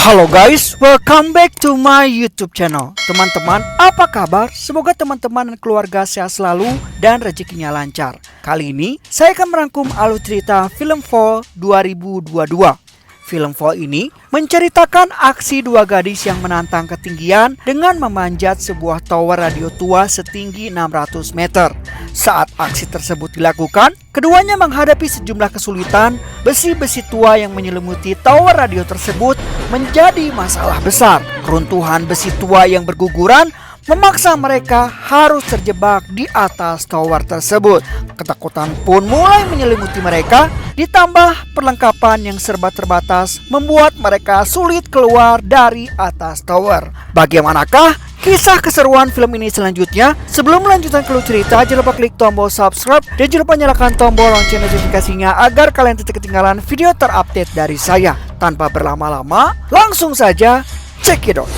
Halo guys, welcome back to my YouTube channel. Teman-teman, apa kabar? Semoga teman-teman dan keluarga sehat selalu dan rezekinya lancar. Kali ini, saya akan merangkum alur cerita film Fall 2022. Film Fall ini menceritakan aksi dua gadis yang menantang ketinggian dengan memanjat sebuah tower radio tua setinggi 600 meter. Saat aksi tersebut dilakukan, keduanya menghadapi sejumlah kesulitan. Besi-besi tua yang menyelimuti tower radio tersebut menjadi masalah besar. Keruntuhan besi tua yang berguguran memaksa mereka harus terjebak di atas tower tersebut. Ketakutan pun mulai menyelimuti mereka, ditambah perlengkapan yang serba terbatas membuat mereka sulit keluar dari atas tower. Bagaimanakah kisah keseruan film ini selanjutnya? Sebelum melanjutkan ke cerita, jangan lupa klik tombol subscribe dan jangan lupa nyalakan tombol lonceng notifikasinya agar kalian tidak ketinggalan video terupdate dari saya. Tanpa berlama-lama, langsung saja check it out.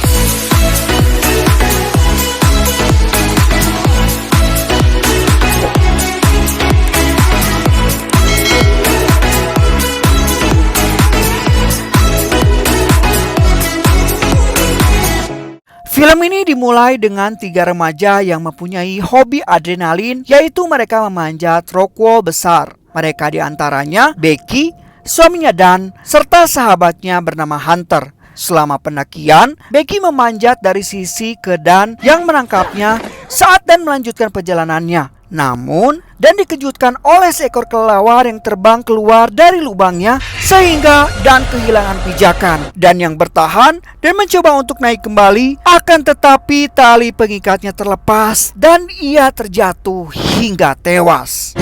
Film ini dimulai dengan tiga remaja yang mempunyai hobi adrenalin, yaitu mereka memanjat rock wall besar. Mereka diantaranya Becky, suaminya Dan, serta sahabatnya bernama Hunter. Selama pendakian, Becky memanjat dari sisi ke Dan yang menangkapnya saat Dan melanjutkan perjalanannya. Namun, Dan dikejutkan oleh seekor kelelawar yang terbang keluar dari lubangnya sehingga Dan kehilangan pijakan. Dan yang bertahan dan mencoba untuk naik kembali, akan tetapi tali pengikatnya terlepas dan ia terjatuh hingga tewas.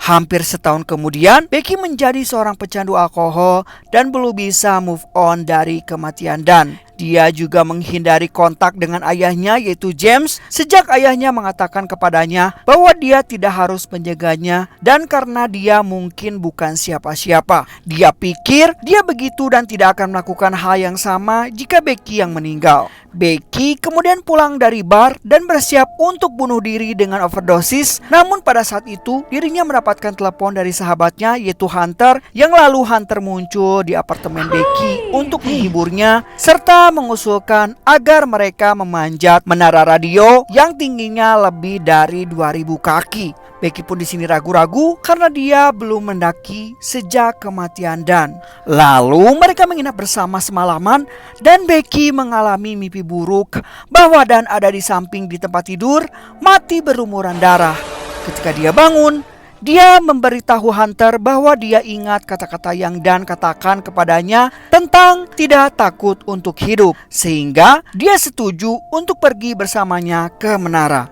Hampir setahun kemudian, Becky menjadi seorang pecandu alkohol dan belum bisa move on dari kematian Dan. Dia juga menghindari kontak dengan ayahnya, yaitu James, sejak ayahnya mengatakan kepadanya bahwa dia tidak harus menjaganya dan karena dia mungkin bukan siapa-siapa. Dia pikir dia begitu dan tidak akan melakukan hal yang sama jika Becky yang meninggal. Becky kemudian pulang dari bar dan bersiap untuk bunuh diri dengan overdosis. Namun pada saat itu dirinya mendapatkan telepon dari sahabatnya, yaitu Hunter, yang lalu Hunter muncul di apartemen Becky untuk menghiburnya serta mengusulkan agar mereka memanjat menara radio yang tingginya lebih dari 2000 kaki. Becky pun di sini ragu-ragu karena dia belum mendaki sejak kematian Dan. Lalu mereka menginap bersama semalaman dan Becky mengalami mimpi buruk bahwa Dan ada di samping di tempat tidur, mati berlumuran darah. Ketika dia bangun, dia memberitahu Hunter bahwa dia ingat kata-kata yang Dan katakan kepadanya tentang tidak takut untuk hidup, sehingga dia setuju untuk pergi bersamanya ke menara.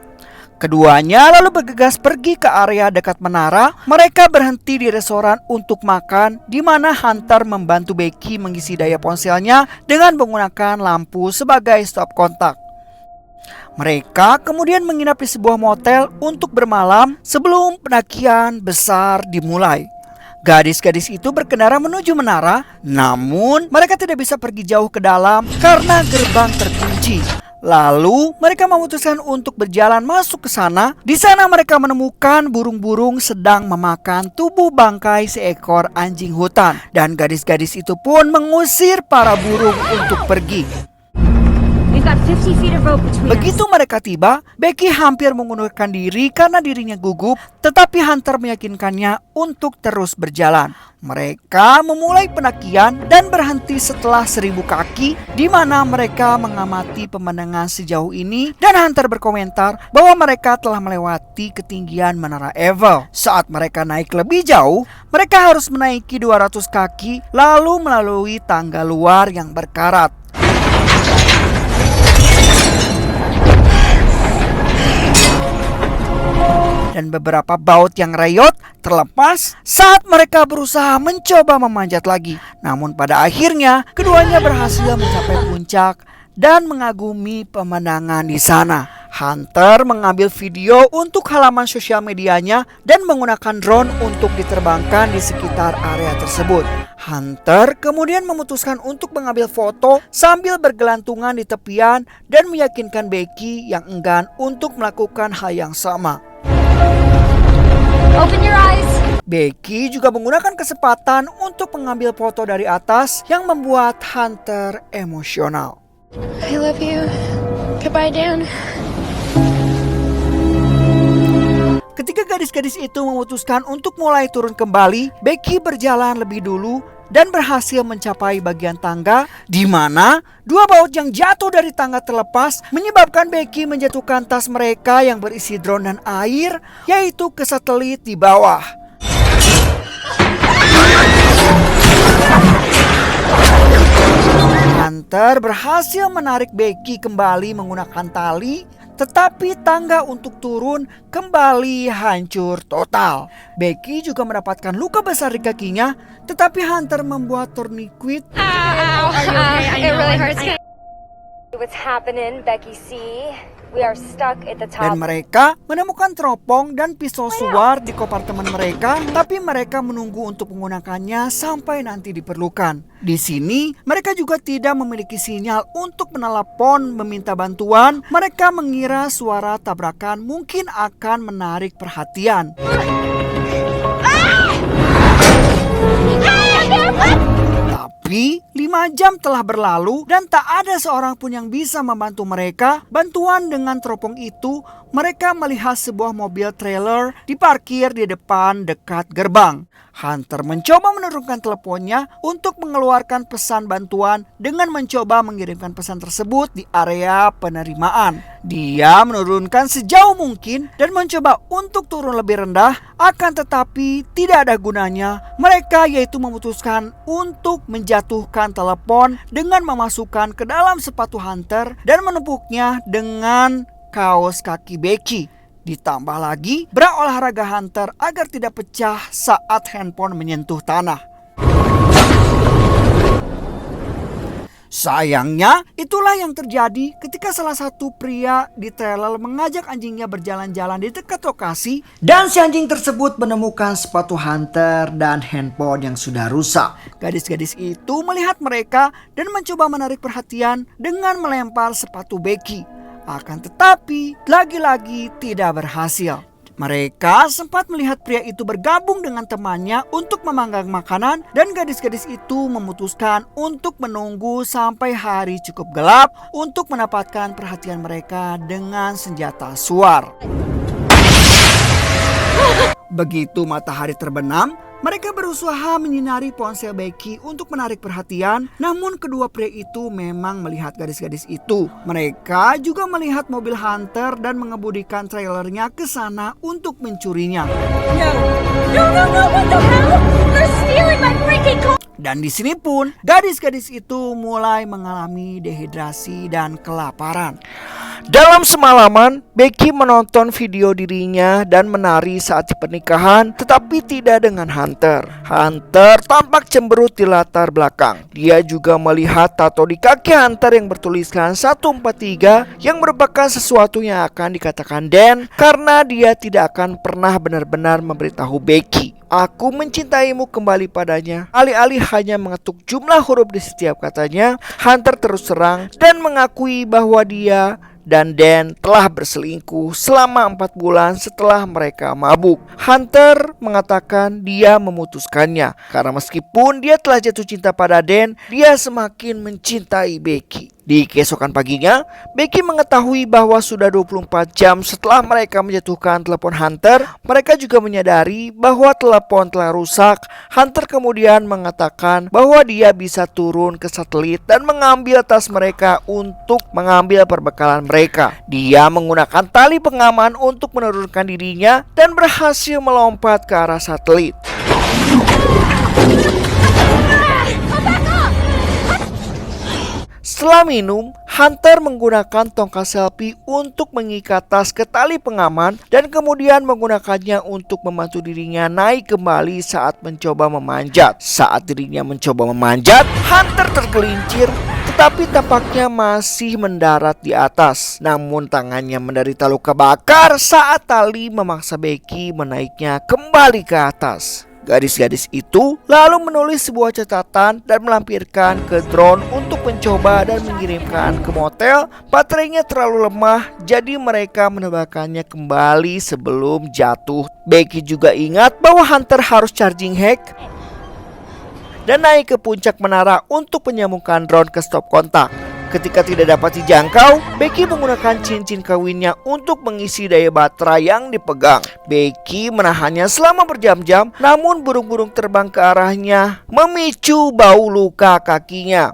Keduanya lalu bergegas pergi ke area dekat menara. Mereka berhenti di restoran untuk makan, di mana Hunter membantu Becky mengisi daya ponselnya dengan menggunakan lampu sebagai stop kontak. Mereka kemudian menginap di sebuah motel untuk bermalam sebelum pendakian besar dimulai. Gadis-gadis itu berkendara menuju menara, namun mereka tidak bisa pergi jauh ke dalam karena gerbang terkunci. Lalu mereka memutuskan untuk berjalan masuk ke sana. Di sana mereka menemukan burung-burung sedang memakan tubuh bangkai seekor anjing hutan. Dan gadis-gadis itu pun mengusir para burung untuk pergi. Begitu mereka tiba, Becky hampir mengundurkan diri karena dirinya gugup, tetapi Hunter meyakinkannya untuk terus berjalan. Mereka memulai pendakian dan berhenti setelah 1000 kaki, di mana mereka mengamati pemandangan sejauh ini, dan Hunter berkomentar bahwa mereka telah melewati ketinggian Menara Eiffel. Saat mereka naik lebih jauh, mereka harus menaiki 200 kaki lalu melalui tangga luar yang berkarat. Dan beberapa baut yang rayot terlepas saat mereka berusaha mencoba memanjat lagi. Namun pada akhirnya keduanya berhasil mencapai puncak dan mengagumi pemandangan di sana. Hunter mengambil video untuk halaman sosial medianya dan menggunakan drone untuk diterbangkan di sekitar area tersebut. Hunter kemudian memutuskan untuk mengambil foto sambil bergelantungan di tepian dan meyakinkan Becky yang enggan untuk melakukan hal yang sama. Open your eyes. Becky juga menggunakan kesempatan untuk mengambil foto dari atas yang membuat Hunter emosional. I love you. Goodbye, Dan. Ketika gadis-gadis itu memutuskan untuk mulai turun kembali, Becky berjalan lebih dulu dan berhasil mencapai bagian tangga di mana dua baut yang jatuh dari tangga terlepas menyebabkan Becky menjatuhkan tas mereka yang berisi drone dan air, yaitu ke satelit di bawah. Hunter berhasil menarik Becky kembali menggunakan tali, tetapi tangga untuk turun kembali hancur total. Becky juga mendapatkan luka besar di kakinya, tetapi Hunter membuat tourniquet. It really hurts. What's happening, Becky C? We are stuck at the top. Dan mereka menemukan teropong dan pistol suar di kompartemen mereka, tapi mereka menunggu untuk menggunakannya sampai nanti diperlukan. Di sini, mereka juga tidak memiliki sinyal untuk menelepon meminta bantuan. Mereka mengira suara tabrakan mungkin akan menarik perhatian. Tapi 5 jam telah berlalu dan tak ada seorang pun yang bisa membantu mereka. Bantuan dengan teropong itu, mereka melihat sebuah mobil trailer diparkir di depan dekat gerbang. Hunter mencoba menurunkan teleponnya untuk mengeluarkan pesan bantuan dengan mencoba mengirimkan pesan tersebut di area penerimaan. Dia menurunkan sejauh mungkin dan mencoba untuk turun lebih rendah, akan tetapi tidak ada gunanya. Mereka yaitu memutuskan untuk menjatuhkan telepon dengan memasukkan ke dalam sepatu Hunter dan menumpuknya dengan kaos kaki Becky. Ditambah lagi bra olahraga Hunter agar tidak pecah saat handphone menyentuh tanah. Sayangnya, itulah yang terjadi ketika salah satu pria di trailer mengajak anjingnya berjalan-jalan di dekat lokasi dan si anjing tersebut menemukan sepatu Hunter dan handphone yang sudah rusak. Gadis-gadis itu melihat mereka dan mencoba menarik perhatian dengan melempar sepatu Becky. Akan tetapi, lagi-lagi tidak berhasil. Mereka sempat melihat pria itu bergabung dengan temannya untuk memanggang makanan dan gadis-gadis itu memutuskan untuk menunggu sampai hari cukup gelap untuk mendapatkan perhatian mereka dengan senjata suar. Begitu matahari terbenam, mereka berusaha menyinari ponsel Becky untuk menarik perhatian, namun kedua pria itu memang melihat gadis-gadis itu. Mereka juga melihat mobil Hunter dan mengemudikan trailernya ke sana untuk mencurinya. No, what the hell? They're stealing my freaking car! Dan di sini pun gadis-gadis itu mulai mengalami dehidrasi dan kelaparan. Dalam semalaman, Becky menonton video dirinya dan menari saat di pernikahan, tetapi tidak dengan Hunter. Hunter tampak cemberut di latar belakang. Dia juga melihat tato di kaki Hunter yang bertuliskan 143 yang merupakan sesuatu yang akan dikatakan Dan karena dia tidak akan pernah benar-benar memberitahu Becky. Aku mencintaimu kembali padanya. Alih-alih hanya mengetuk jumlah huruf di setiap katanya, Hunter terus terang dan mengakui bahwa dia dan Dan telah berselingkuh selama 4 bulan setelah mereka mabuk. Hunter mengatakan dia memutuskannya karena meskipun dia telah jatuh cinta pada Dan, dia semakin mencintai Becky. Di keesokan paginya, Becky mengetahui bahwa sudah 24 jam setelah mereka menjatuhkan telepon Hunter, mereka juga menyadari bahwa telepon telah rusak. Hunter kemudian mengatakan bahwa dia bisa turun ke satelit dan mengambil tas mereka untuk mengambil perbekalan mereka. Dia menggunakan tali pengaman untuk menurunkan dirinya dan berhasil melompat ke arah satelit. Setelah minum, Hunter menggunakan tongkat selfie untuk mengikat tas ke tali pengaman dan kemudian menggunakannya untuk membantu dirinya naik kembali saat mencoba memanjat. Saat dirinya mencoba memanjat, Hunter tergelincir tetapi tampaknya masih mendarat di atas. Namun tangannya menderita luka bakar saat tali memaksa Becky menaiknya kembali ke atas. Gadis-gadis itu lalu menulis sebuah catatan dan melampirkan ke drone untuk mencoba dan mengirimkan ke motel. Baterainya terlalu lemah, jadi mereka menebakannya kembali sebelum jatuh. Becky juga ingat bahwa Hunter harus charging hack dan naik ke puncak menara untuk menyambungkan drone ke stop kontak. Ketika tidak dapat dijangkau, Becky menggunakan cincin kawinnya untuk mengisi daya baterai yang dipegang. Becky menahannya selama berjam-jam, namun burung-burung terbang ke arahnya memicu bau luka kakinya.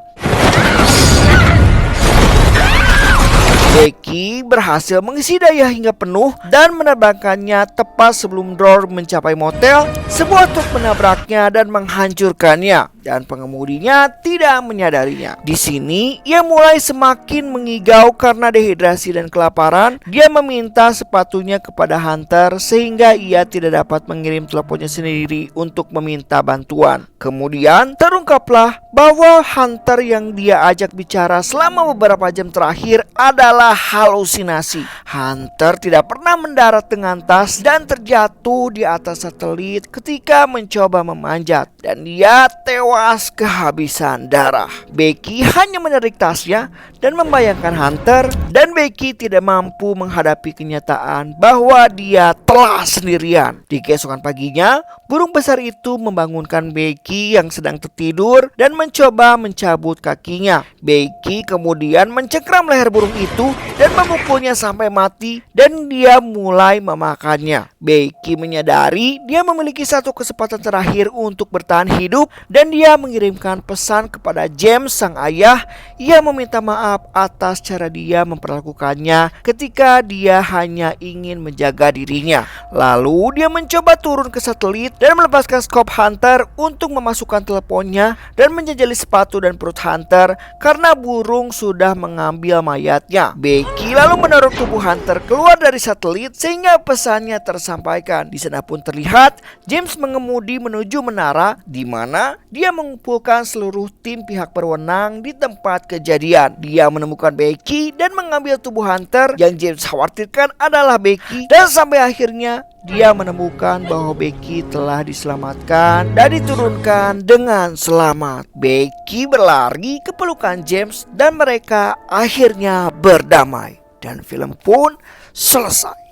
Becky berhasil mengisi daya hingga penuh dan menerbangkannya tepat sebelum drone mencapai motel. Sebuah truk menabraknya dan menghancurkannya, dan pengemudinya tidak menyadarinya. Di sini ia mulai semakin mengigau karena dehidrasi dan kelaparan. Dia meminta sepatunya kepada Hunter sehingga ia tidak dapat mengirim teleponnya sendiri untuk meminta bantuan. Kemudian terungkaplah bahwa Hunter yang dia ajak bicara selama beberapa jam terakhir adalah halusinasi. Hunter tidak pernah mendarat dengan tas dan terjatuh di atas satelit ketika mencoba memanjat, dan dia tewas kehabisan darah. Becky hanya menarik tasnya dan membayangkan Hunter, dan Becky tidak mampu menghadapi kenyataan bahwa dia telah sendirian. Di keesokan paginya, burung besar itu membangunkan Becky yang sedang tertidur dan mencoba mencabut kakinya. Becky kemudian mencengkram leher burung itu dan memukulnya sampai mati, dan dia mulai memakannya. Becky menyadari dia memiliki satu kesempatan terakhir untuk bertahan hidup, dan dia mengirimkan pesan kepada James sang ayah. Ia meminta maaf atas cara dia memperlakukannya ketika dia hanya ingin menjaga dirinya. Lalu dia mencoba turun ke satelit dan melepaskan skop Hunter untuk memasukkan teleponnya dan menjajali sepatu dan perut Hunter karena burung sudah mengambil mayatnya. Becky lalu mendorong tubuh Hunter keluar dari satelit sehingga pesannya tersampaikan. Di sana pun terlihat James mengemudi menuju menara, di mana dia mengumpulkan seluruh tim pihak berwenang di tempat kejadian. Dia menemukan Becky dan mengambil tubuh Hunter. Yang James khawatirkan adalah Becky, dan sampai akhirnya dia menemukan bahwa Becky telah diselamatkan dan diturunkan dengan selamat. Becky berlari ke pelukan James dan mereka akhirnya berdamai, dan film pun selesai.